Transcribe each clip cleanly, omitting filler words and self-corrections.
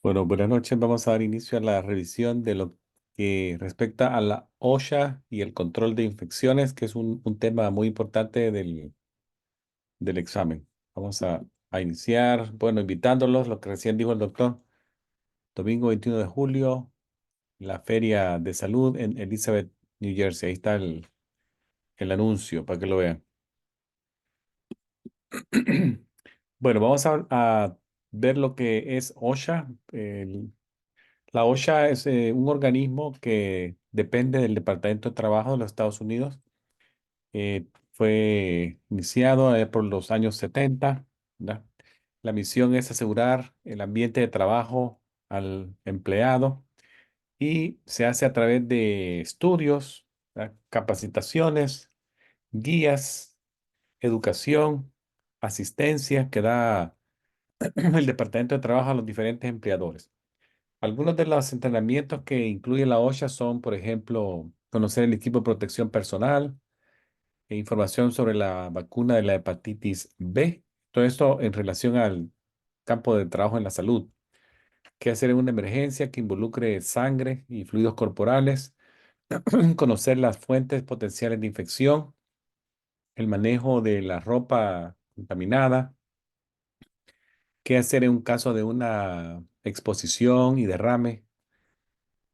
Bueno, buenas noches. Vamos a dar inicio a la revisión de lo que respecta a la OSHA y el control de infecciones, que es un tema muy importante del examen. Vamos a iniciar, bueno, invitándolos, lo que recién dijo el doctor, domingo 21 de julio, la Feria de Salud en Elizabeth, New Jersey. Ahí está el anuncio para que lo vean. Bueno, vamos a ver lo que es OSHA. La OSHA es un organismo que depende del Departamento de Trabajo de los Estados Unidos. Fue iniciado por los años 70, ¿verdad? La misión es asegurar el ambiente de trabajo al empleado y se hace a través de estudios, ¿verdad? Capacitaciones, guías, educación, asistencia que da el Departamento de Trabajo a los diferentes empleadores. Algunos de los entrenamientos que incluye la OSHA son, por ejemplo, conocer el equipo de protección personal, e información sobre la vacuna de la hepatitis B. Todo esto en relación al campo de trabajo en la salud. ¿Qué hacer en una emergencia que involucre sangre y fluidos corporales? Conocer las fuentes potenciales de infección, el manejo de la ropa contaminada. ¿Qué hacer en un caso de una exposición y derrame?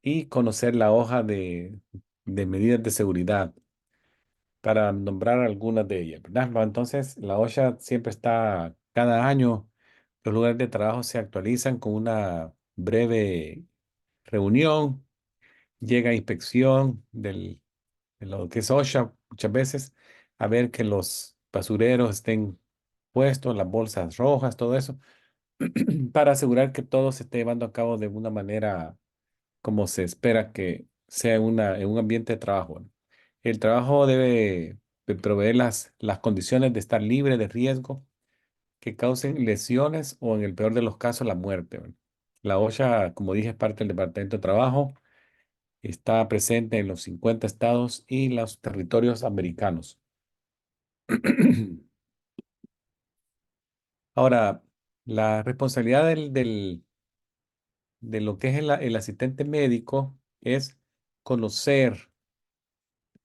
Y conocer la hoja de medidas de seguridad para nombrar algunas de ellas, ¿verdad? Bueno, entonces, la OSHA siempre está, cada año, los lugares de trabajo se actualizan con una breve reunión, llega inspección de lo que es OSHA muchas veces, a ver que los basureros estén puestos, las bolsas rojas, todo eso, para asegurar que todo se esté llevando a cabo de una manera como se espera que sea en un ambiente de trabajo, ¿no? El trabajo debe de proveer las condiciones de estar libre de riesgo que causen lesiones o, en el peor de los casos, la muerte, ¿no? La OSHA, como dije, es parte del Departamento de Trabajo, está presente en los 50 estados y los territorios americanos. Ahora, la responsabilidad de lo que es el asistente médico es conocer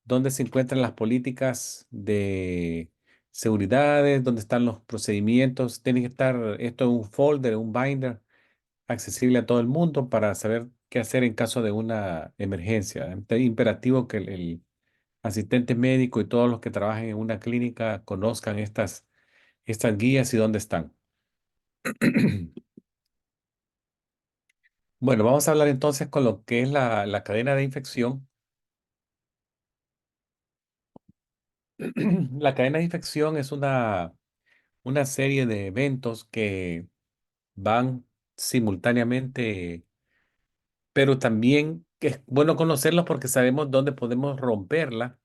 dónde se encuentran las políticas de seguridades, dónde están los procedimientos. Tiene que estar esto en un folder, en un binder, accesible a todo el mundo para saber qué hacer en caso de una emergencia. Es imperativo que el asistente médico y todos los que trabajen en una clínica conozcan estas guías y dónde están. Bueno, vamos a hablar entonces con lo que es la cadena de infección. La cadena de infección es una serie de eventos que van simultáneamente, pero también que es bueno conocerlos porque sabemos dónde podemos romperla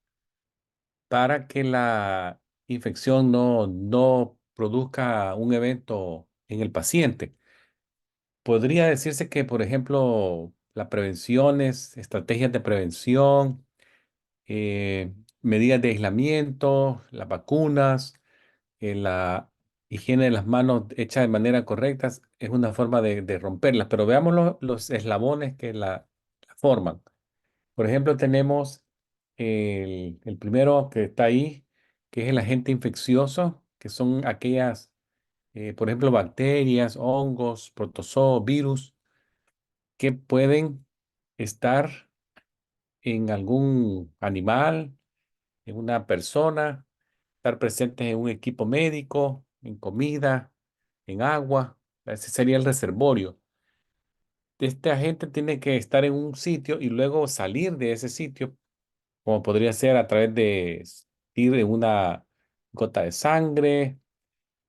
para que la infección no produzca un evento en el paciente. Podría decirse que, por ejemplo, las prevenciones, estrategias de prevención, medidas de aislamiento, las vacunas, la higiene de las manos hecha de manera correcta es una forma de romperlas, pero veamos los eslabones que la forman. Por ejemplo, tenemos el primero que está ahí, que es el agente infeccioso, que son aquellas, por ejemplo, bacterias, hongos, protozoos, virus, que pueden estar en algún animal, en una persona, estar presentes en un equipo médico, en comida, en agua. Ese sería el reservorio. Este agente tiene que estar en un sitio y luego salir de ese sitio, como podría ser a través de ir en una gota de sangre,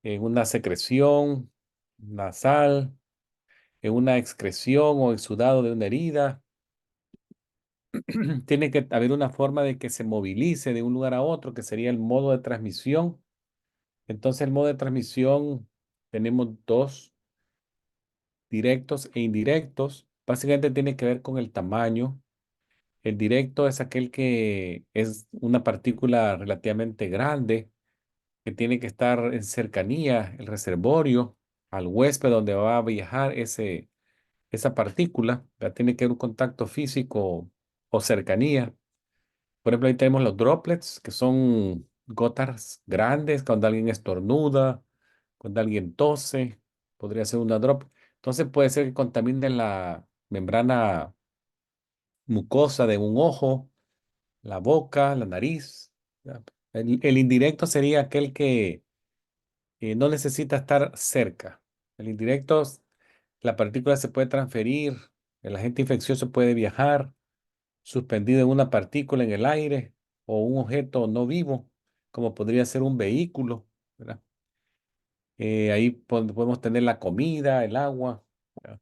en una secreción nasal, en una excreción o exudado de una herida. Tiene que haber una forma de que se movilice de un lugar a otro, que sería el modo de transmisión. Entonces, el modo de transmisión tenemos dos, directos e indirectos. Básicamente tiene que ver con el tamaño. El directo es aquel que es una partícula relativamente grande, que tiene que estar en cercanía, el reservorio, al huésped donde va a viajar esa partícula, ¿verdad? Tiene que haber un contacto físico o cercanía. Por ejemplo, ahí tenemos los droplets, que son gotas grandes cuando alguien estornuda, cuando alguien tose, podría ser una drop. Entonces puede ser que contamine la membrana mucosa de un ojo, la boca, la nariz. ¿Ya? El indirecto sería aquel que no necesita estar cerca. El indirecto, la partícula se puede transferir, el agente infeccioso puede viajar suspendido en una partícula en el aire o un objeto no vivo, como podría ser un vehículo, ¿verdad? Ahí podemos tener la comida, el agua, ¿verdad?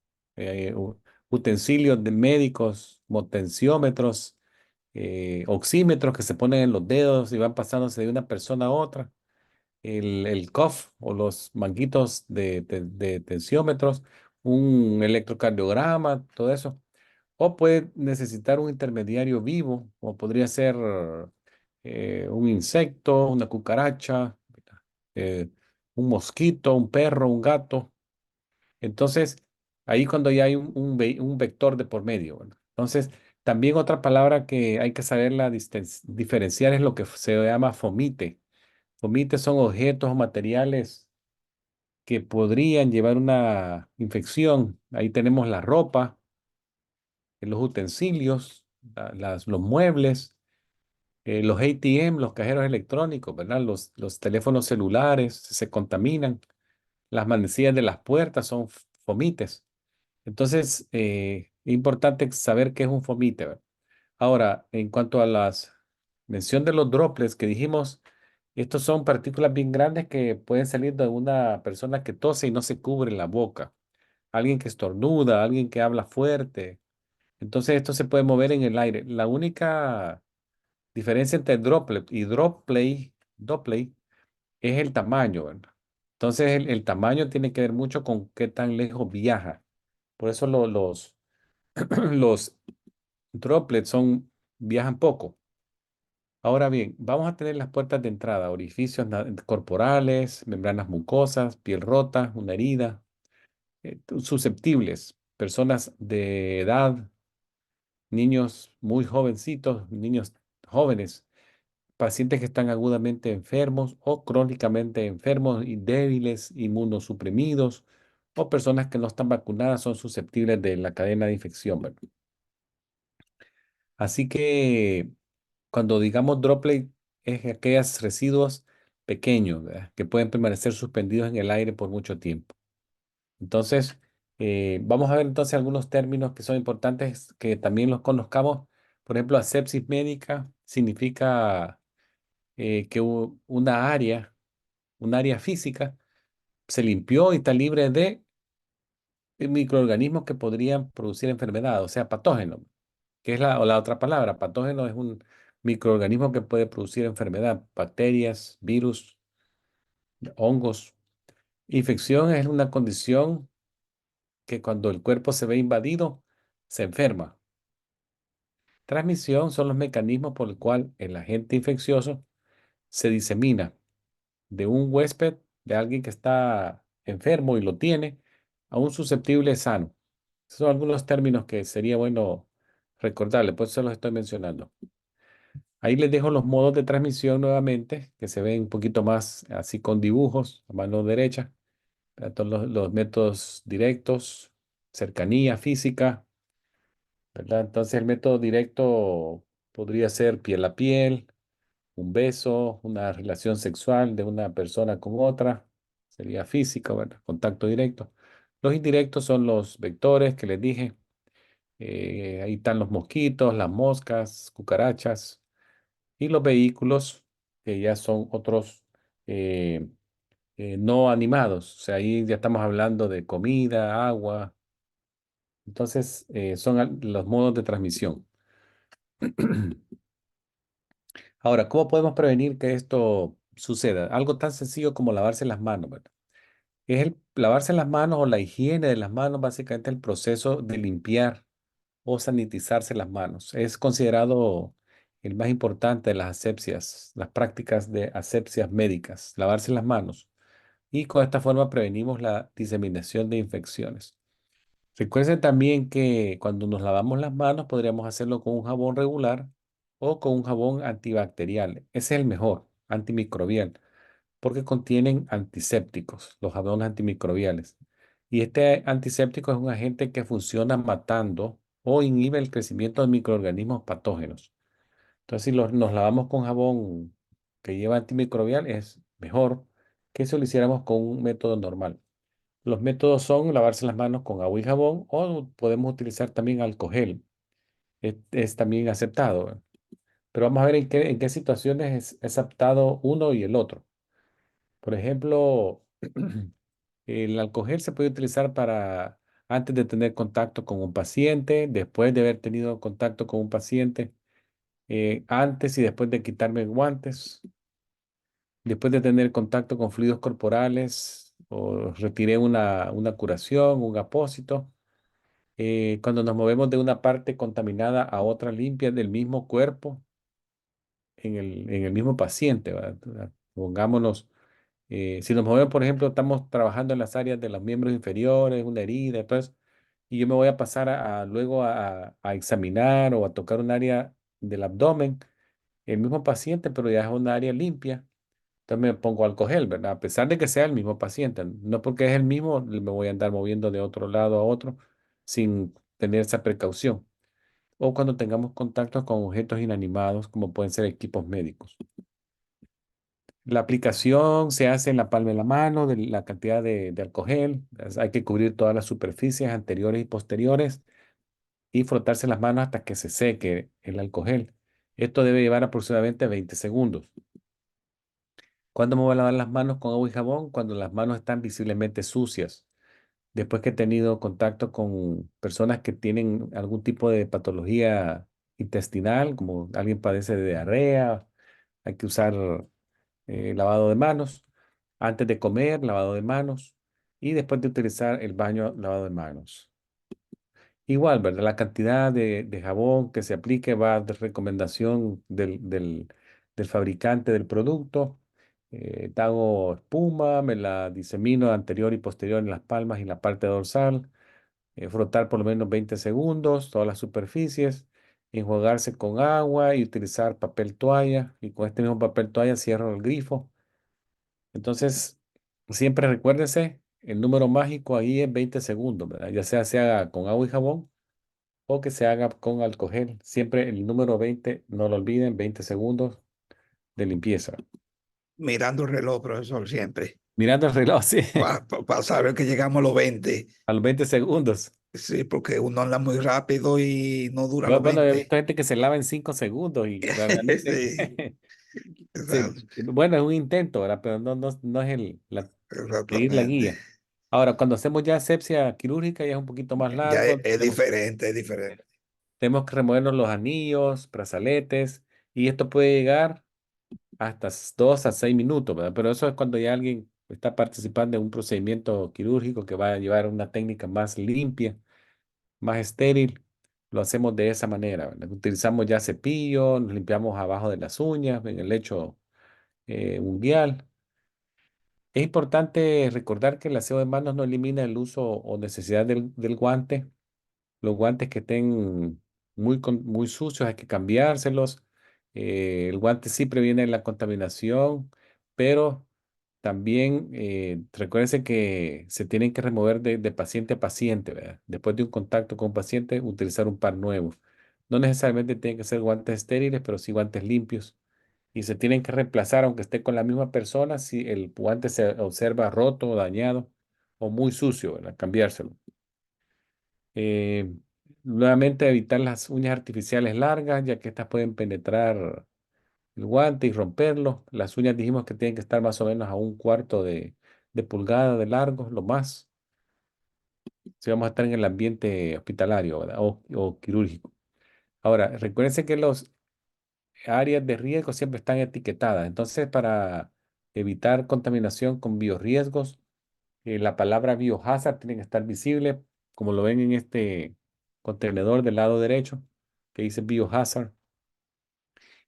Utensilios de médicos, como tensiómetros, oxímetros que se ponen en los dedos y van pasándose de una persona a otra, el cuff o los manguitos de tensiómetros, un electrocardiograma, todo eso. O puede necesitar un intermediario vivo, o podría ser un insecto, una cucaracha, eh, un mosquito, un perro, un gato. Entonces, ahí cuando ya hay un vector de por medio, ¿verdad? Entonces, también otra palabra que hay que saberla diferenciar es lo que se llama fomite. Fomite son objetos o materiales que podrían llevar una infección. Ahí tenemos la ropa, los utensilios, los muebles, los ATM, los cajeros electrónicos, ¿verdad? Los teléfonos celulares se contaminan, las manecillas de las puertas son fomites. Entonces, es importante saber qué es un fomite, ¿verdad? Ahora, en cuanto a las mención de los droplets que dijimos, estos son partículas bien grandes que pueden salir de una persona que tose y no se cubre la boca, alguien que estornuda, alguien que habla fuerte. Entonces, esto se puede mover en el aire. La única diferencia entre droplet y droplet es el tamaño, ¿verdad? Entonces, el tamaño tiene que ver mucho con qué tan lejos viaja. Por eso los droplets viajan poco. Ahora bien, vamos a tener las puertas de entrada, orificios corporales, membranas mucosas, piel rota, una herida, susceptibles, personas de edad, niños muy jovencitos, niños jóvenes, pacientes que están agudamente enfermos o crónicamente enfermos y débiles, inmunosuprimidos, o personas que no están vacunadas son susceptibles de la cadena de infección, ¿verdad? Así que cuando digamos droplet es aquellos residuos pequeños, ¿verdad? Que pueden permanecer suspendidos en el aire por mucho tiempo. Entonces, vamos a ver entonces algunos términos que son importantes que también los conozcamos. Por ejemplo, asepsis médica significa que un área física, se limpió y está libre de microorganismos que podrían producir enfermedad, o sea, patógenos, que es o la otra palabra. Patógeno es un microorganismo que puede producir enfermedad, bacterias, virus, hongos. Infección es una condición que cuando el cuerpo se ve invadido, se enferma. Transmisión son los mecanismos por el cual el agente infeccioso se disemina de un huésped, de alguien que está enfermo y lo tiene, a un susceptible sano. Esos son algunos términos que sería bueno recordarle, por eso se los estoy mencionando. Ahí les dejo los modos de transmisión nuevamente, que se ven un poquito más así con dibujos, a mano derecha. Todos los métodos directos, cercanía física, ¿verdad? Entonces el método directo podría ser piel a piel, un beso, una relación sexual de una persona con otra, sería físico, ¿verdad? Contacto directo. Los indirectos son los vectores que les dije. Ahí están los mosquitos, las moscas, cucarachas y los vehículos que ya son otros eh, no animados. O sea, ahí ya estamos hablando de comida, agua. Entonces, son los modos de transmisión. Ahora, ¿cómo podemos prevenir que esto suceda? Algo tan sencillo como lavarse las manos, ¿verdad? Es el lavarse las manos o la higiene de las manos, básicamente el proceso de limpiar o sanitizarse las manos. Es considerado el más importante de las asepsias, las prácticas de asepsias médicas, lavarse las manos. Y con esta forma prevenimos la diseminación de infecciones. Recuerden también que cuando nos lavamos las manos podríamos hacerlo con un jabón regular o con un jabón antibacterial. Ese es el mejor, antimicrobial, porque contienen antisépticos, los jabones antimicrobiales. Y este antiséptico es un agente que funciona matando o inhibe el crecimiento de microorganismos patógenos. Entonces, si nos lavamos con jabón que lleva antimicrobial, es mejor que si lo hiciéramos con un método normal. Los métodos son lavarse las manos con agua y jabón o podemos utilizar también alcohol gel. Es también aceptado, ¿verdad? Pero vamos a ver en qué situaciones es aceptado uno y el otro. Por ejemplo, el alcohol gel se puede utilizar para antes de tener contacto con un paciente, después de haber tenido contacto con un paciente, antes y después de quitarme guantes, después de tener contacto con fluidos corporales o retiré una curación, un apósito. Cuando nos movemos de una parte contaminada a otra limpia del mismo cuerpo, en el mismo paciente, ¿verdad? Pongámonos, si nos movemos, por ejemplo, estamos trabajando en las áreas de los miembros inferiores, una herida, entonces, y yo me voy a pasar luego a examinar o a tocar un área del abdomen, el mismo paciente, pero ya es un área limpia. Entonces me pongo alcohol gel, ¿verdad? A pesar de que sea el mismo paciente, no porque es el mismo, me voy a andar moviendo de otro lado a otro sin tener esa precaución. O cuando tengamos contacto con objetos inanimados, como pueden ser equipos médicos. La aplicación se hace en la palma de la mano, de la cantidad de alcohol gel. Hay que cubrir todas las superficies anteriores y posteriores y frotarse las manos hasta que se seque el alcohol gel. Esto debe llevar aproximadamente 20 segundos. ¿Cuándo me voy a lavar las manos con agua y jabón? Cuando las manos están visiblemente sucias. Después que he tenido contacto con personas que tienen algún tipo de patología intestinal, como alguien padece de diarrea, hay que usar lavado de manos. Antes de comer, lavado de manos. Y después de utilizar el baño, lavado de manos. Igual, ¿verdad? La cantidad de jabón que se aplique va de recomendación del fabricante del producto. Hago espuma, me la disemino anterior y posterior en las palmas y la parte dorsal. Frotar por lo menos 20 segundos todas las superficies. Enjuagarse con agua y utilizar papel toalla. Y con este mismo papel toalla cierro el grifo. Entonces, siempre recuérdese, el número mágico ahí es 20 segundos, ¿verdad? Ya sea se haga con agua y jabón o que se haga con alcohol gel. Siempre el número 20 no lo olviden, 20 segundos de limpieza. Mirando el reloj, profesor, siempre, Mirando el reloj, sí, para saber que llegamos a los 20. a los 20 segundos. Sí, porque uno anda muy rápido y no dura Yo, los bueno, he 20. visto gente que se lava en 5 segundos y realmente, Sí, sí, exacto, bueno, es un intento, ¿verdad? Pero no es seguir la exactamente. guía. Ahora, cuando hacemos ya asepsia quirúrgica, ya es un poquito más Ya largo. es diferente, es diferente. Tenemos que removernos los anillos, brazaletes, y esto puede llegar hasta 2 a 6 minutos, ¿verdad? Pero eso es cuando ya alguien está participando en un procedimiento quirúrgico que va a llevar una técnica más limpia, más estéril. Lo hacemos de esa manera, ¿verdad? Utilizamos ya cepillo, nos limpiamos abajo de las uñas, en el lecho unguial. Es importante recordar que el aseo de manos no elimina el uso o necesidad del guante. Los guantes que estén muy sucios hay que cambiárselos. El guante sí previene la contaminación, pero también recuérdense que se tienen que remover de paciente a paciente, ¿verdad? Después de un contacto con un paciente, utilizar un par nuevo. No necesariamente tienen que ser guantes estériles, pero sí guantes limpios. Y se tienen que reemplazar, aunque esté con la misma persona, si el guante se observa roto o dañado o muy sucio, ¿verdad? Cambiárselo. Eh, Nuevamente evitar las uñas artificiales largas, ya que estas pueden penetrar el guante y romperlo. Las uñas dijimos que tienen que estar más o menos a un cuarto de pulgada de largo, lo más, si vamos a estar en el ambiente hospitalario, ¿verdad? O quirúrgico. Ahora, recuérdense que las áreas de riesgo siempre están etiquetadas. Entonces, para evitar contaminación con biorriesgos, la palabra biohazard tiene que estar visible, como lo ven en este contenedor del lado derecho, que dice biohazard,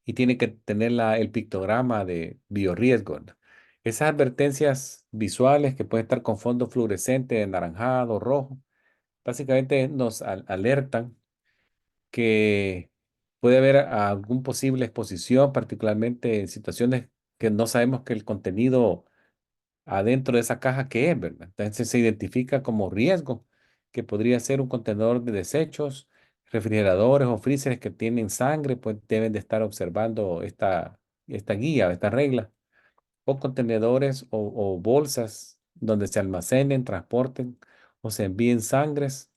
y tiene que tener el pictograma de biorriesgo, ¿no? Esas advertencias visuales que pueden estar con fondo fluorescente, anaranjado, rojo, Básicamente nos alertan que puede haber algún posible exposición, particularmente en situaciones que no sabemos que el contenido adentro de esa caja que es, ¿verdad? Entonces se identifica como riesgo, que podría ser un contenedor de desechos, refrigeradores o freezers que tienen sangre, pues deben de estar observando esta guía, esta regla, o contenedores o bolsas donde se almacenen, transporten o se envíen sangres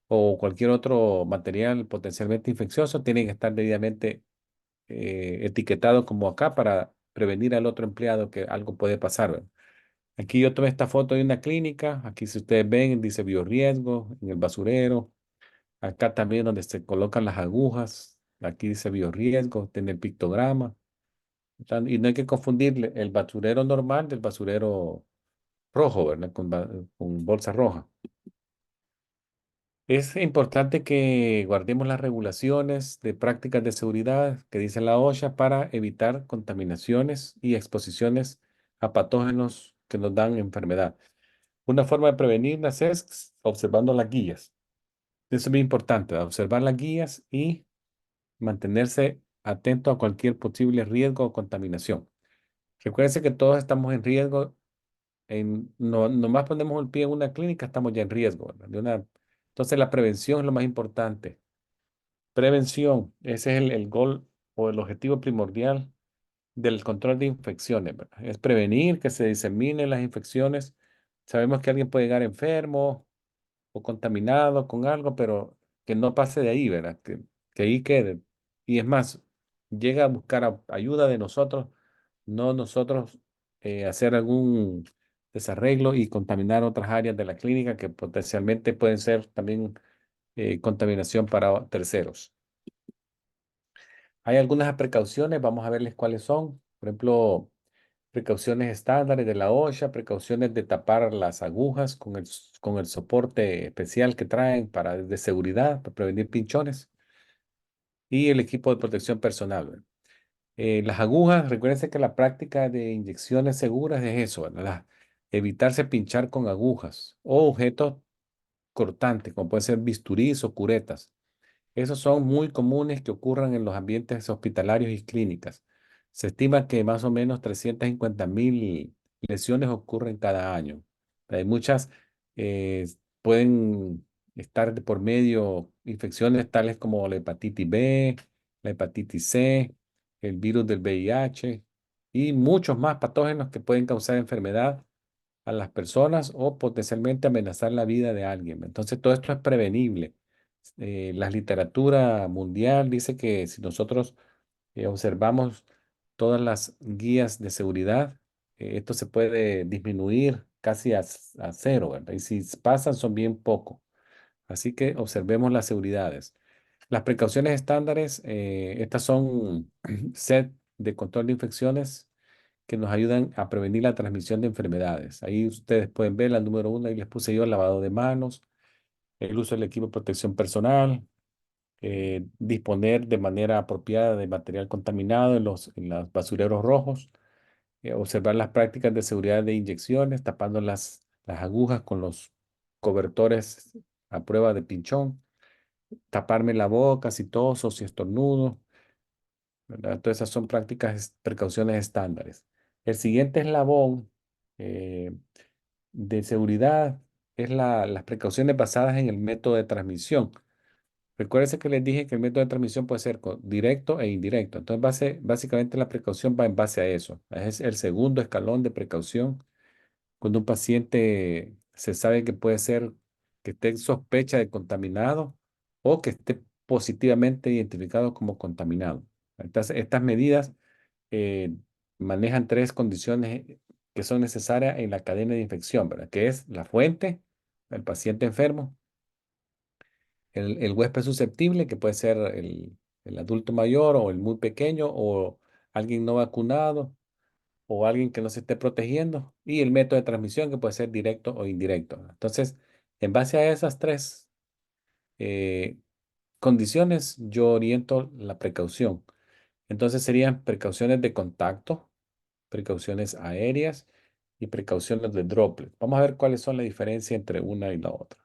o cualquier otro material potencialmente infeccioso, tienen que estar debidamente etiquetados como acá para prevenir al otro empleado que algo puede pasar, ¿verdad? Aquí yo tomé esta foto de una clínica. Aquí, si ustedes ven, dice biorriesgo en el basurero. Acá también donde se colocan las agujas. Aquí dice biorriesgo, tiene el pictograma. Y no hay que confundir el basurero normal del basurero rojo, ¿verdad? Con bolsa roja. Es importante que guardemos las regulaciones de prácticas de seguridad que dice la OSHA para evitar contaminaciones y exposiciones a patógenos que nos dan enfermedad. Una forma de prevenirlas es observando las guías. Eso es muy importante, observar las guías y mantenerse atento a cualquier posible riesgo o contaminación. Recuerden que todos estamos en riesgo. No, nomás ponemos el pie en una clínica, estamos ya en riesgo, ¿verdad? Entonces la prevención es lo más importante. Prevención, ese es el gol o el objetivo primordial del control de infecciones, ¿verdad? Es prevenir que se diseminen las infecciones. Sabemos que alguien puede llegar enfermo o contaminado con algo, pero que no pase de ahí, ¿verdad? Que ahí quede. Y es más, llega a buscar ayuda de nosotros, no nosotros hacer algún desarreglo y contaminar otras áreas de la clínica que potencialmente pueden ser también contaminación para terceros. Hay algunas precauciones, vamos a verles cuáles son. Por ejemplo, precauciones estándares de la OSHA, precauciones de tapar las agujas con el soporte especial que traen de seguridad para prevenir pinchones y el equipo de protección personal, ¿verdad? Las agujas, recuérdense que la práctica de inyecciones seguras es eso, ¿verdad? Evitarse pinchar con agujas o objetos cortantes, como pueden ser bisturís o curetas. Esos son muy comunes que ocurran en los ambientes hospitalarios y clínicas. Se estima que más o menos 350.000 lesiones ocurren cada año. Hay muchas, eh, pueden estar de por medio infecciones tales como la hepatitis B, la hepatitis C, el virus del VIH y muchos más patógenos que pueden causar enfermedad a las personas o potencialmente amenazar la vida de alguien. Entonces, todo esto es prevenible. La literatura mundial dice que si nosotros observamos todas las guías de seguridad, esto se puede disminuir casi a cero, ¿verdad? Y si pasan, son bien poco. Así que observemos las seguridades. Las precauciones estándares, estas son set de control de infecciones que nos ayudan a prevenir la transmisión de enfermedades. Ahí ustedes pueden ver la número uno, ahí les puse yo el lavado de manos, el uso del equipo de protección personal, disponer de manera apropiada de material contaminado en los basureros rojos, observar las prácticas de seguridad de inyecciones, tapando las agujas con los cobertores a prueba de pinchón, taparme la boca si toso, si estornudo, ¿verdad? Todas esas son precauciones estándares. El siguiente eslabón eh, de seguridad es las precauciones basadas en el método de transmisión. Recuérdense que les dije que el método de transmisión puede ser directo e indirecto. Entonces, básicamente la precaución va en base a eso. Es el segundo escalón de precaución. Cuando un paciente se sabe que puede ser que esté en sospecha de contaminado o que esté positivamente identificado como contaminado. Entonces, estas medidas eh, manejan tres condiciones que son necesarias en la cadena de infección, ¿verdad? Que es la fuente, el paciente enfermo, el huésped susceptible, que puede ser el adulto mayor o el muy pequeño o alguien no vacunado o alguien que no se esté protegiendo, y el método de transmisión que puede ser directo o indirecto. Entonces, en base a esas tres eh, condiciones, yo oriento la precaución. Entonces serían precauciones de contacto, precauciones aéreas y precauciones de droplet. Vamos a ver cuáles son la diferencia entre una y la otra.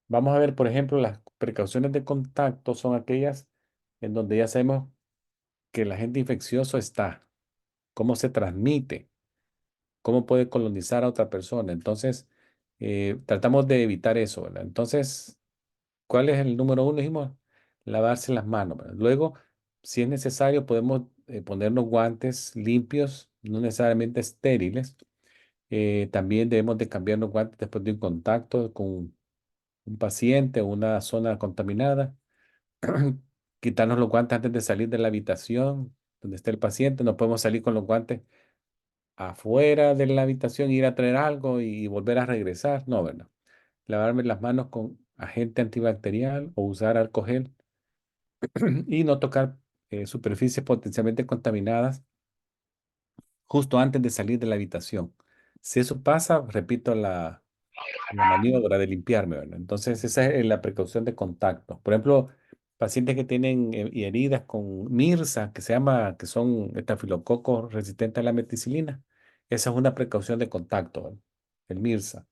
Vamos a ver, por ejemplo, las precauciones de contacto son aquellas en donde ya sabemos que el agente infeccioso está, cómo se transmite, cómo puede colonizar a otra persona. Entonces, tratamos de evitar eso, ¿verdad? Entonces, ¿cuál es el número uno? Dijimos, lavarse las manos, ¿verdad? Luego, si es necesario, podemos ponernos guantes limpios, no necesariamente estériles. También debemos de cambiar los guantes después de un contacto con un paciente o una zona contaminada. Quitarnos los guantes antes de salir de la habitación donde esté el paciente. No podemos salir con los guantes afuera de la habitación, ir a traer algo y volver a regresar. No, ¿verdad? Lavarme las manos con agente antibacterial o usar alcohol gel y no tocar superficies potencialmente contaminadas justo antes de salir de la habitación. Si eso pasa, repito la maniobra de limpiarme, ¿verdad? Entonces, esa es la precaución de contacto. Por ejemplo, pacientes que tienen y heridas con MIRSA, que se llama, que son estafilococos resistentes a la meticilina. Esa es una precaución de contacto, ¿verdad? El MIRSA.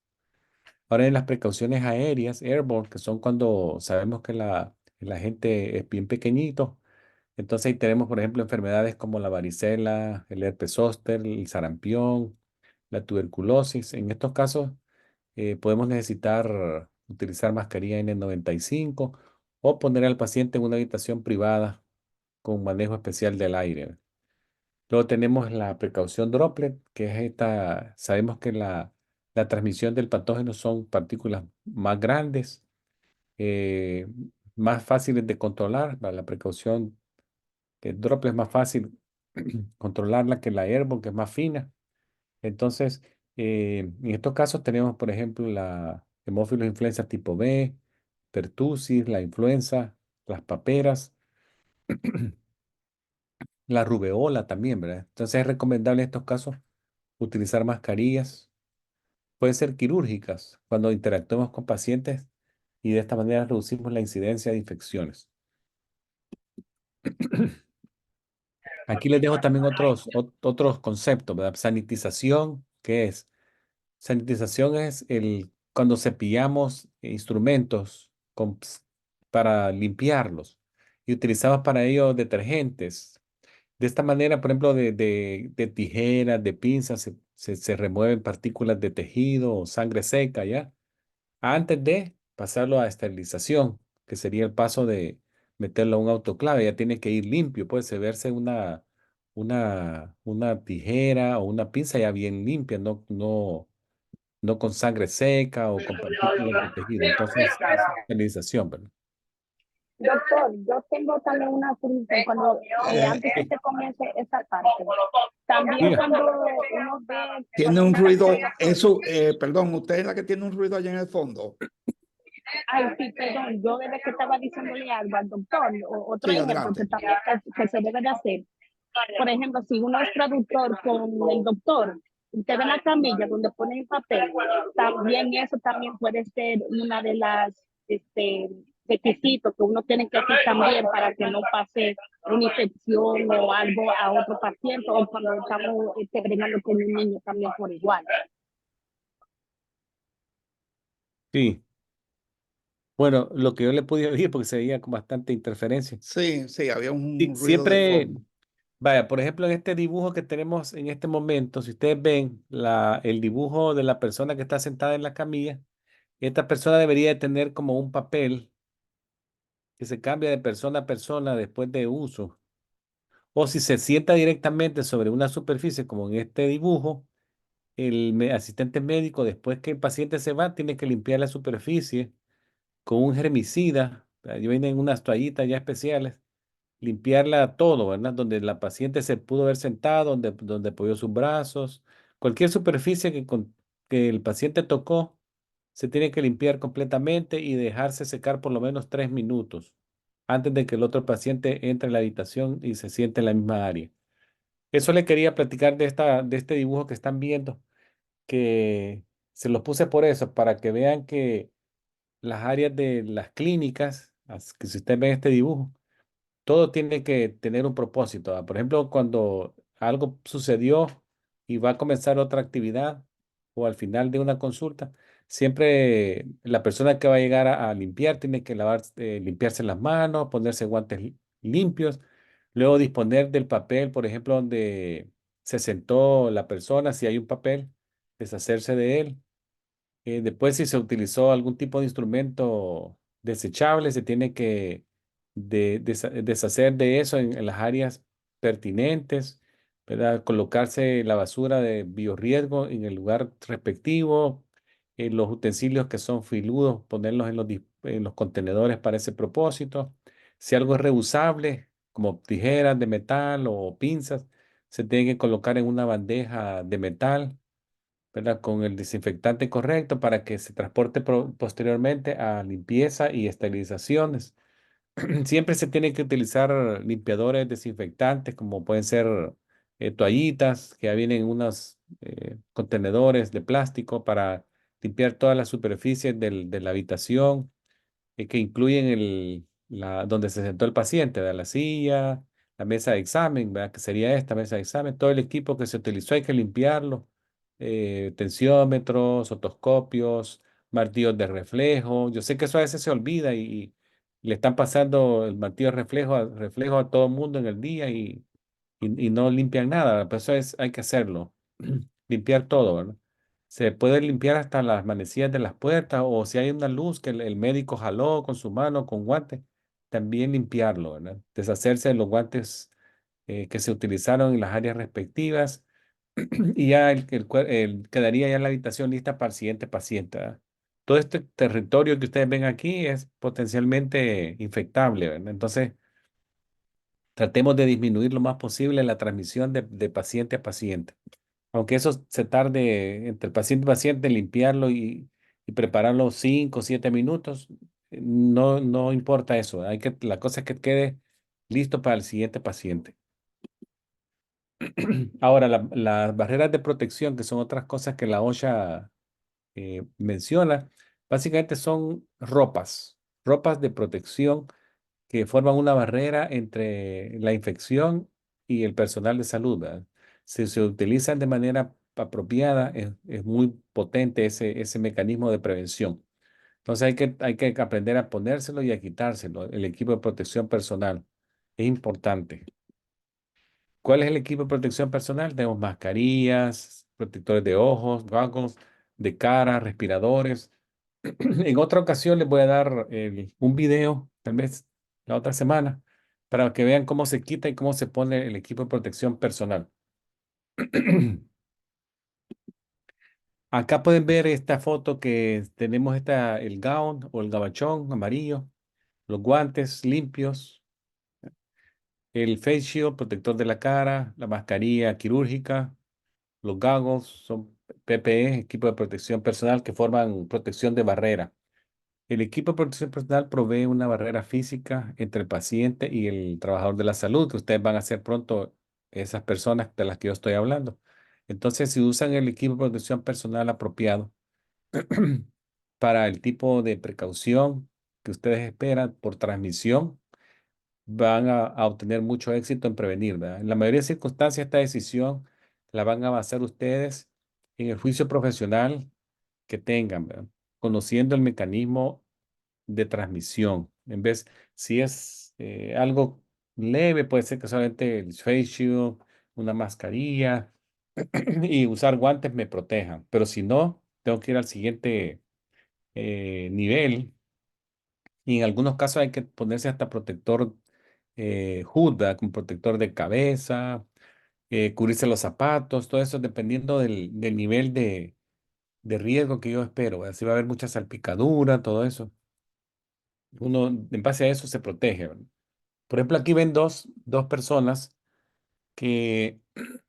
Ahora, en las precauciones aéreas, airborne, que son cuando sabemos que el agente es bien pequeñito. Entonces, ahí tenemos, por ejemplo, enfermedades como la varicela, el herpes zóster, el sarampión, la tuberculosis. En estos casos, podemos necesitar utilizar mascarilla N95 o poner al paciente en una habitación privada con manejo especial del aire. Luego tenemos la precaución droplet, que es esta, sabemos que la transmisión del patógeno son partículas más grandes, eh, más fáciles de controlar. La precaución droplet es más fácil controlarla que la airborne, que es más fina. Entonces, en estos casos tenemos, por ejemplo, la hemófilos influenza tipo B, pertusis, la influenza, las paperas, la rubeola también, ¿verdad? Entonces es recomendable en estos casos utilizar mascarillas, pueden ser quirúrgicas cuando interactuemos con pacientes y de esta manera reducimos la incidencia de infecciones. Aquí les dejo también otros conceptos, ¿verdad? Sanitización, ¿qué es? Sanitización es cuando cepillamos instrumentos para limpiarlos y utilizamos para ello detergentes. De esta manera, por ejemplo, de tijeras, de pinzas, se remueven partículas de tejido o sangre seca, ¿ya? Antes de pasarlo a esterilización, que sería el paso de meterlo a un autoclave, ya tiene que ir limpio, puede verse una tijera o una pinza ya bien limpia, no con sangre seca o con partículas de tejido. Entonces, es esterilización, ¿verdad? Doctor, yo tengo también una pregunta cuando antes que Sí, se comience esa parte. También diga. cuando uno ve Tiene cuando un una ruido, persona, eso, perdón, usted es la que tiene un ruido allá en el fondo. ay, sí, perdón, yo desde que estaba diciéndole algo al doctor, otro Sí, ejemplo que adelante. también que se debe de hacer, por ejemplo, si uno es traductor con el doctor, usted ve la camilla donde pone el papel, también eso también puede ser una de las requisitos que uno tiene que hacer también para que no pase una infección o algo a otro paciente o cuando estamos brindando con un niño también por igual. Sí. Bueno, lo que yo le pude oír, porque se veía con bastante interferencia. Sí, sí, había Sí, un ruido de siempre, fondo. vaya, por ejemplo, en este dibujo que tenemos en este momento, si ustedes ven el dibujo de la persona que está sentada en la camilla, esta persona debería de tener como un papel que se cambia de persona a persona después de uso. O si se sienta directamente sobre una superficie, como en este dibujo, el asistente médico, después que el paciente se va, tiene que limpiar la superficie con un germicida. Ahí vienen unas toallitas ya especiales, limpiarla todo, ¿verdad? Donde la paciente se pudo haber sentado, donde apoyó sus brazos, cualquier superficie que el paciente tocó, se tiene que limpiar completamente y dejarse secar por lo menos 3 minutos antes de que el otro paciente entre en la habitación y se siente en la misma área. Eso le quería platicar de este dibujo que están viendo, que se los puse por eso, para que vean que las áreas de las clínicas, que si usted ve este dibujo, todo tiene que tener un propósito. Por ejemplo, cuando algo sucedió y va a comenzar otra actividad o al final de una consulta, siempre la persona que va a llegar a limpiar tiene que limpiarse las manos, ponerse guantes limpios, luego disponer del papel, por ejemplo, donde se sentó la persona, si hay un papel, deshacerse de él. Después, si se utilizó algún tipo de instrumento desechable, se tiene que deshacer de eso en las áreas pertinentes, ¿verdad? Colocarse la basura de biorriesgo en el lugar respectivo, los utensilios que son filudos, ponerlos en los contenedores para ese propósito. Si algo es reusable, como tijeras de metal o pinzas, se tienen que colocar en una bandeja de metal, ¿verdad? Con el desinfectante correcto para que se transporte posteriormente a limpieza y esterilizaciones. Siempre se tiene que utilizar limpiadores desinfectantes, como pueden ser toallitas, que ya vienen en unos contenedores de plástico para limpiar todas las superficies de la habitación, que incluyen donde se sentó el paciente, ¿verdad? La silla, la mesa de examen, ¿verdad? Que sería esta mesa de examen, todo el equipo que se utilizó hay que limpiarlo, tensiómetros, otoscopios, martillos de reflejo. Yo sé que eso a veces se olvida y le están pasando el martillo de reflejo a todo el mundo en el día y no limpian nada, ¿verdad? Pero eso hay que hacerlo, limpiar todo, ¿verdad? Se puede limpiar hasta las manecillas de las puertas o si hay una luz que el médico jaló con su mano, con guantes, también limpiarlo, ¿verdad? Deshacerse de los guantes que se utilizaron en las áreas respectivas y ya quedaría ya la habitación lista para el siguiente paciente, ¿verdad? Todo este territorio que ustedes ven aquí es potencialmente infectable, ¿verdad? Entonces, tratemos de disminuir lo más posible la transmisión de paciente a paciente. Aunque eso se tarde entre paciente y paciente, limpiarlo y prepararlo 5 o 7 minutos, no importa eso. La cosa es que quede listo para el siguiente paciente. Ahora, las barreras de protección, que son otras cosas que la OSHA menciona, básicamente son ropas de protección que forman una barrera entre la infección y el personal de salud, ¿verdad? Si se utilizan de manera apropiada, es muy potente ese mecanismo de prevención. Entonces hay que aprender a ponérselo y a quitárselo, el equipo de protección personal. Es importante. ¿Cuál es el equipo de protección personal? Tenemos mascarillas, protectores de ojos, goggles, de cara, respiradores. En otra ocasión les voy a dar un video, tal vez la otra semana, para que vean cómo se quita y cómo se pone el equipo de protección personal. Acá pueden ver esta foto que tenemos el gown o el gabachón amarillo, los guantes limpios, el face shield, protector de la cara, la mascarilla quirúrgica, los goggles son PPE, equipo de protección personal que forman protección de barrera. El equipo de protección personal provee una barrera física entre el paciente y el trabajador de la salud, que ustedes van a ser pronto esas personas de las que yo estoy hablando. Entonces, si usan el equipo de protección personal apropiado para el tipo de precaución que ustedes esperan por transmisión, van a obtener mucho éxito en prevenir, ¿verdad? En la mayoría de circunstancias, esta decisión la van a basar ustedes en el juicio profesional que tengan, ¿verdad? Conociendo el mecanismo de transmisión. Si es algo leve, puede ser que solamente el face shield, una mascarilla y usar guantes me protejan. Pero si no, tengo que ir al siguiente nivel. Y en algunos casos hay que ponerse hasta protector hood, ¿verdad? Como protector de cabeza, cubrirse los zapatos, todo eso dependiendo del nivel de riesgo que yo espero, ¿verdad? Si va a haber mucha salpicadura, todo eso. Uno, en base a eso, se protege, ¿verdad? Por ejemplo, aquí ven dos personas que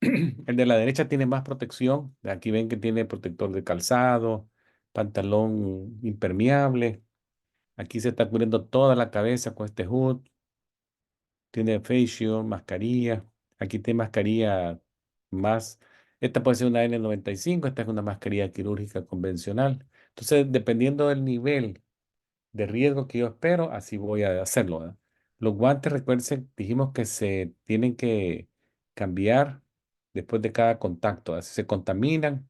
el de la derecha tiene más protección. Aquí ven que tiene protector de calzado, pantalón impermeable. Aquí se está cubriendo toda la cabeza con este hood. Tiene face shield, mascarilla. Aquí tiene mascarilla más. Esta puede ser una N95, esta es una mascarilla quirúrgica convencional. Entonces, dependiendo del nivel de riesgo que yo espero, así voy a hacerlo, ¿verdad? Los guantes, recuerden, dijimos que se tienen que cambiar después de cada contacto, ¿verdad? Si se contaminan,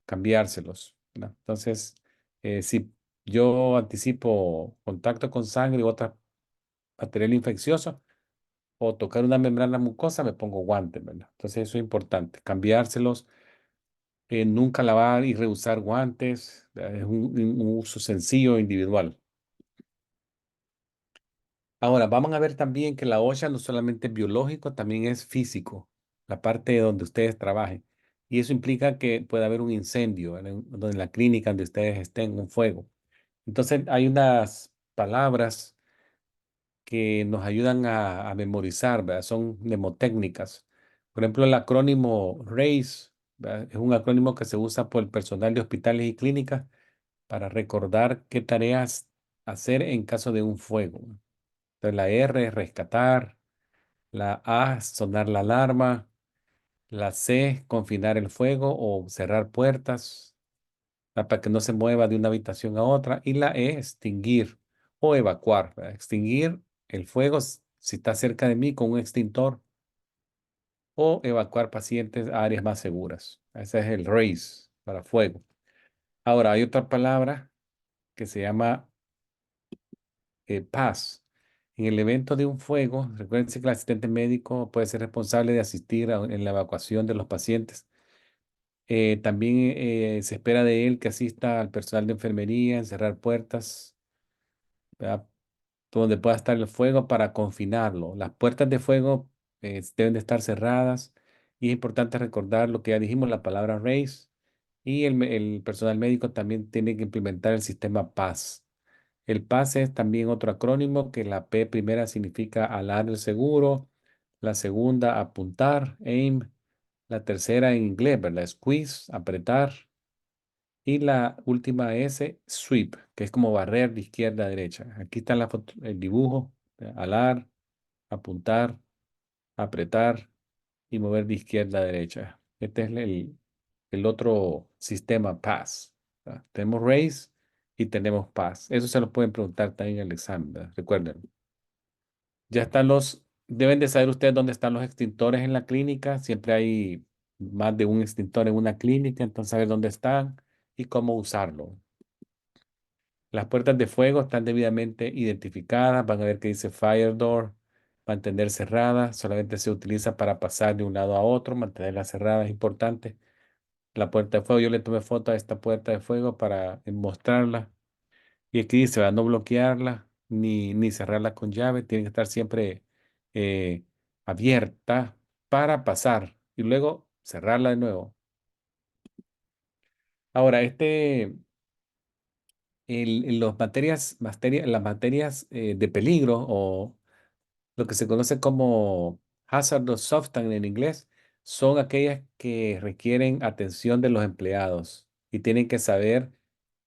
cambiárselos, ¿verdad? Entonces, Si yo anticipo contacto con sangre u otro material infeccioso o tocar una membrana mucosa, me pongo guantes, ¿verdad? Entonces eso es importante, cambiárselos, nunca lavar y reusar guantes, ¿verdad? Es un uso sencillo e individual. Ahora, vamos a ver también que la OSHA no solamente es biológico, también es físico, la parte donde ustedes trabajen. Y eso implica que puede haber un incendio en la clínica donde ustedes estén, un fuego. Entonces, hay unas palabras que nos ayudan a memorizar, ¿verdad? Son mnemotécnicas. Por ejemplo, el acrónimo RACE, ¿verdad? Es un acrónimo que se usa por el personal de hospitales y clínicas para recordar qué tareas hacer en caso de un fuego. Entonces, la R es rescatar, la A es sonar la alarma, la C, confinar el fuego o cerrar puertas, para que no se mueva de una habitación a otra. Y la E, extinguir o evacuar, ¿verdad? Extinguir el fuego si está cerca de mí con un extintor o evacuar pacientes a áreas más seguras. Ese es el RACE para fuego. Ahora, hay otra palabra que se llama PAS. En el evento de un fuego, recuerden que el asistente médico puede ser responsable de asistir en la evacuación de los pacientes. También se espera de él que asista al personal de enfermería en cerrar puertas, ¿verdad? Donde pueda estar el fuego para confinarlo. Las puertas de fuego deben de estar cerradas y es importante recordar lo que ya dijimos, la palabra RACE, y el personal médico también tiene que implementar el sistema PAS. El PAS es también otro acrónimo que la P primera significa alar el seguro, la segunda apuntar, aim, la tercera en inglés, ¿verdad? Squeeze, apretar, y la última S, sweep, que es como barrer de izquierda a derecha. Aquí está el dibujo, alar, apuntar, apretar y mover de izquierda a derecha. Este es el otro sistema PAS, ¿verdad? Tenemos raise y tenemos PAS. Eso se lo pueden preguntar también en el examen, ¿verdad? Recuerden. Ya están deben de saber ustedes dónde están los extintores en la clínica. Siempre hay más de un extintor en una clínica, entonces saber dónde están y cómo usarlo. Las puertas de fuego están debidamente identificadas. Van a ver que dice fire door, mantener cerrada. Solamente se utiliza para pasar de un lado a otro. Mantenerla cerrada es importante. La puerta de fuego, yo le tomé foto a esta puerta de fuego para mostrarla. Y aquí dice, va, no bloquearla ni cerrarla con llave. Tiene que estar siempre eh, abierta para pasar. Y luego cerrarla de nuevo. Ahora, las materias de peligro o lo que se conoce como hazardous substance en inglés son aquellas que requieren atención de los empleados y tienen que saber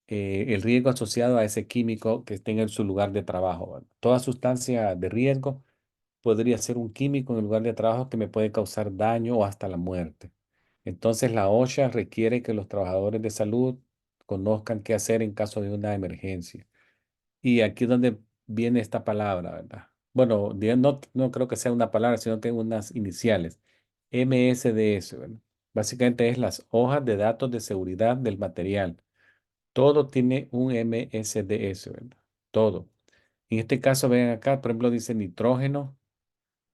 el riesgo asociado a ese químico que esté en su lugar de trabajo, ¿verdad? Toda sustancia de riesgo podría ser un químico en el lugar de trabajo que me puede causar daño o hasta la muerte. Entonces la OSHA requiere que los trabajadores de salud conozcan qué hacer en caso de una emergencia. Y aquí es donde viene esta palabra, ¿verdad? Bueno, no creo que sea una palabra, sino que unas iniciales. MSDS, ¿verdad? Básicamente es las hojas de datos de seguridad del material. Todo tiene un MSDS, ¿verdad? Todo. En este caso, ven acá, por ejemplo, dice nitrógeno,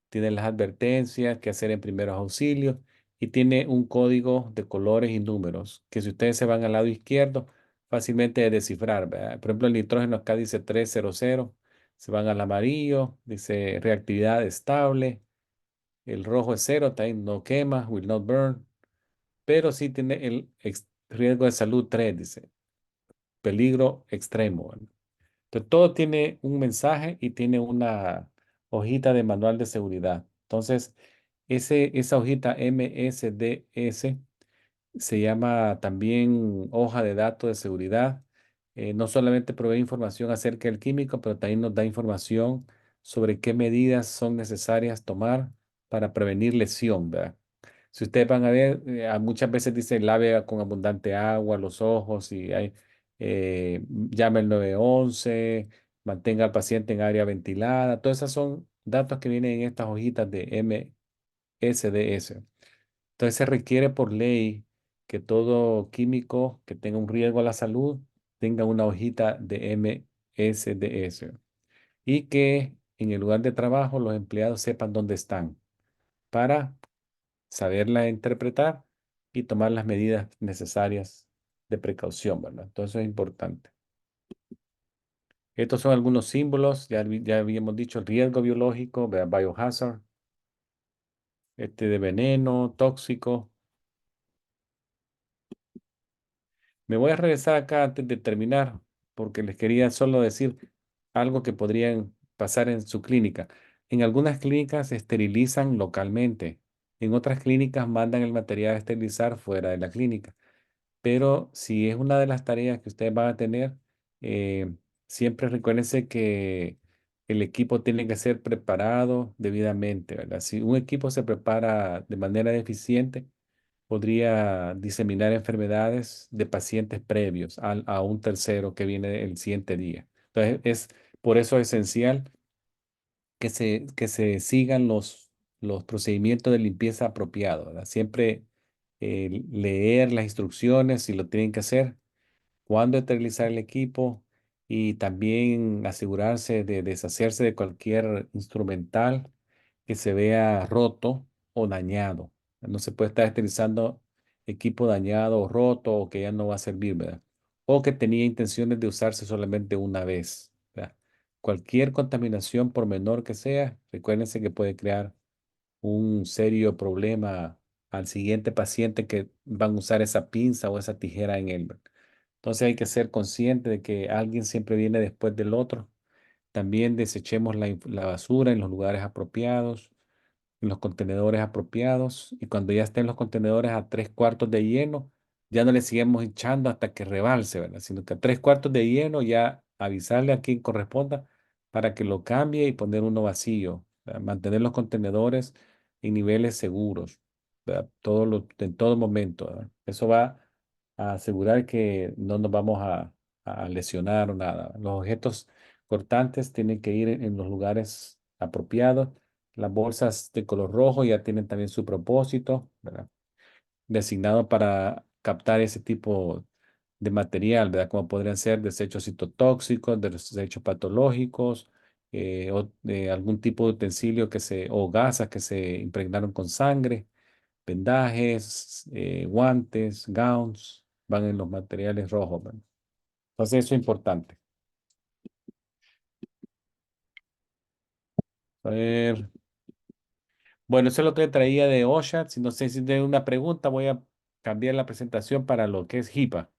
tiene las advertencias, qué hacer en primeros auxilios y tiene un código de colores y números que si ustedes se van al lado izquierdo, fácilmente de descifrar, ¿verdad? Por ejemplo, el nitrógeno acá dice 300, se van al amarillo, dice reactividad estable, el rojo es cero, también no quema, will not burn, pero sí tiene el riesgo de salud 3, dice, peligro extremo, ¿verdad? Entonces, todo tiene un mensaje y tiene una hojita de manual de seguridad. Entonces, esa hojita MSDS se llama también hoja de datos de seguridad. No solamente provee información acerca del químico, pero también nos da información sobre qué medidas son necesarias tomar para prevenir lesión, ¿verdad? Si ustedes van a ver, muchas veces dice lave con abundante agua los ojos y llame al 911, mantenga al paciente en área ventilada. Todos esos son datos que vienen en estas hojitas de MSDS. Entonces se requiere por ley que todo químico que tenga un riesgo a la salud tenga una hojita de MSDS y que en el lugar de trabajo los empleados sepan dónde están para saberla interpretar y tomar las medidas necesarias de precaución, ¿verdad? Entonces es importante. Estos son algunos símbolos, ya habíamos dicho el riesgo biológico, ¿verdad? Biohazard, de veneno, tóxico. Me voy a regresar acá antes de terminar, porque les quería solo decir algo que podrían pasar en su clínica. En algunas clínicas se esterilizan localmente, en otras clínicas mandan el material a esterilizar fuera de la clínica. Pero si es una de las tareas que ustedes van a tener, siempre recuérdense que el equipo tiene que ser preparado debidamente, ¿verdad? Si un equipo se prepara de manera deficiente, podría diseminar enfermedades de pacientes previos a un tercero que viene el siguiente día. Entonces, por eso es esencial que se sigan los procedimientos de limpieza apropiados, ¿verdad? Siempre leer las instrucciones si lo tienen que hacer, cuándo esterilizar el equipo y también asegurarse de deshacerse de cualquier instrumental que se vea roto o dañado. No se puede estar esterilizando equipo dañado o roto o que ya no va a servir, ¿verdad? O que tenía intenciones de usarse solamente una vez, ¿verdad? Cualquier contaminación, por menor que sea, recuérdense que puede crear un serio problema al siguiente paciente que van a usar esa pinza o esa tijera en él, ¿verdad? Entonces hay que ser consciente de que alguien siempre viene después del otro. También desechemos la basura en los lugares apropiados, en los contenedores apropiados, y cuando ya estén los contenedores a 3/4 de lleno, ya no le sigamos echando hasta que rebalse, ¿verdad? Sino que a 3/4 de lleno ya avisarle a quien corresponda para que lo cambie y poner uno vacío, ¿verdad? Mantener los contenedores en niveles seguros, ¿verdad? En todo momento, ¿verdad? Eso va a asegurar que no nos vamos a lesionar o nada. Los objetos cortantes tienen que ir en los lugares apropiados. Las bolsas de color rojo ya tienen también su propósito, ¿verdad? Designado para captar ese tipo de material, ¿verdad? Como podrían ser desechos citotóxicos, desechos patológicos, o de algún tipo de utensilio o gasas que se impregnaron con sangre, vendajes, guantes, gowns, van en los materiales rojos, ¿verdad? Entonces eso es importante. A ver. Bueno, eso es lo que traía de OSHA. Si no sé si tiene una pregunta, voy a cambiar la presentación para lo que es HIPAA.